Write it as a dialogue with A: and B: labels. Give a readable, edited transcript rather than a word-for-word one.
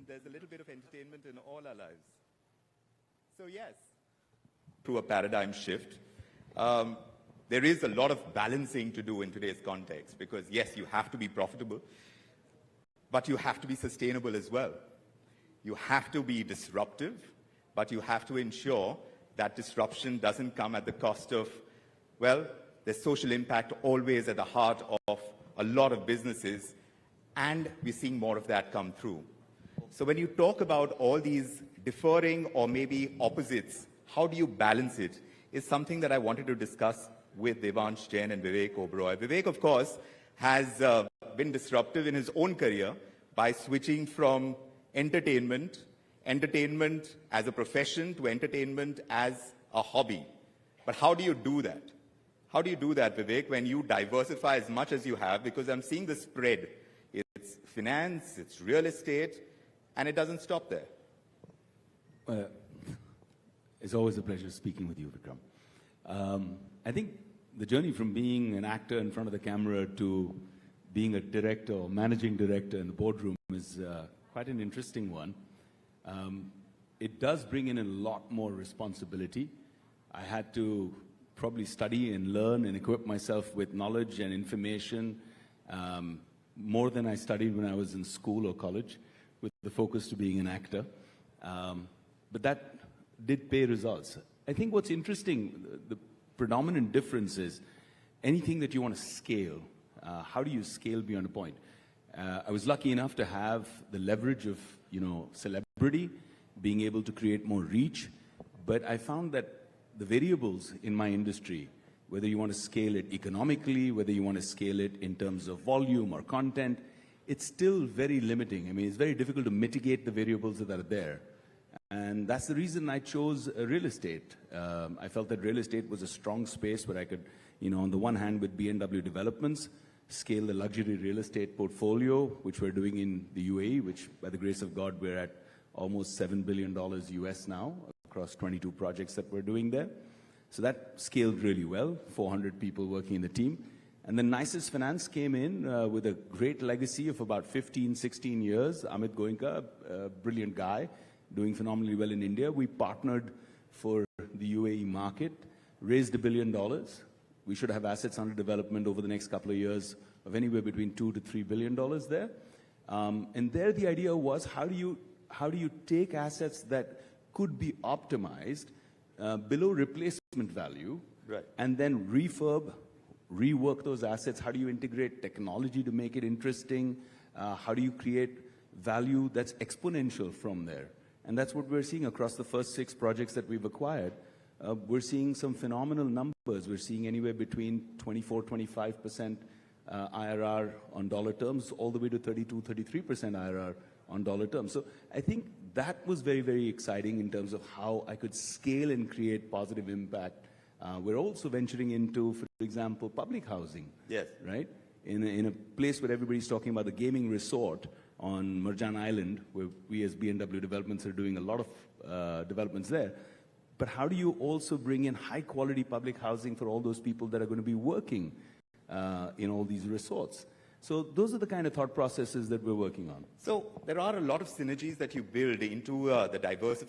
A: there's a little bit of entertainment in all our lives. So yes, through a paradigm shift, there is a lot of balancing to do in today's context because yes, you have to be profitable, but you have to be sustainable as well. You have to be disruptive, but you have to ensure that disruption doesn't come at the cost of, well, there's social impact always at the heart of a lot of businesses, and we're seeing more of that come through. So when you talk about all these differing or maybe opposites, how do you balance it, is something that I wanted to discuss with Devansh Jain and Vivek Oberoi. Vivek, of course, has been disruptive in his own career by switching from entertainment as a profession to entertainment as a hobby. But how do you do that? How do you do that, Vivek, when you diversify as much as you have? Because I'm seeing the spread. It's finance, it's real estate, and it doesn't stop there.
B: It's always a pleasure speaking with you, Vikram. I think the journey from being an actor in front of the camera to being a director or managing director in the boardroom is quite an interesting one. It does bring in a lot more responsibility. I had to probably study and learn and equip myself with knowledge and information more than I studied when I was in school or college, with the focus to being an actor. But that did pay results. I think what's interesting, the predominant difference is anything that you want to scale, how do you scale beyond a point? I was lucky enough to have the leverage of, celebrity, being able to create more reach, but I found that the variables in my industry, whether you want to scale it economically, whether you want to scale it in terms of volume or content, it's still very limiting. I mean, it's very difficult to mitigate the variables that are there. And that's the reason I chose real estate. I felt that real estate was a strong space where I could, on the one hand with B&W Developments, scale the luxury real estate portfolio, which we're doing in the UAE, which by the grace of God, we're at almost $7 billion US now, across 22 projects that we're doing there. So that scaled really well, 400 people working in the team. And then Nisus Finance came in with a great legacy of about 15, 16 years. Amit Goenka, a brilliant guy, doing phenomenally well in India. We partnered for the UAE market, raised $1 billion. We should have assets under development over the next couple of years of anywhere between $2 to $3 billion there. And there the idea was, how do you take assets that could be optimized below replacement value,
A: right,
B: and then rework those assets? How do you integrate technology to make it interesting? How do you create value that's exponential from there? And that's what we're seeing across the first 6 projects that we've acquired. We're seeing some phenomenal numbers. We're seeing anywhere between 24-25% IRR on dollar terms, all the way to 32-33% IRR on dollar terms. So I think that was very, very exciting in terms of how I could scale and create positive impact. We're also venturing into, for example, public housing.
A: Yes.
B: Right? In a place where everybody's talking about the gaming resort on Marjan Island, where we as B&W Developments are doing a lot of developments there. But how do you also bring in high quality public housing for all those people that are going to be working in all these resorts? So those are the kind of thought processes that we're working on.
A: So there are a lot of synergies that you build into the diversification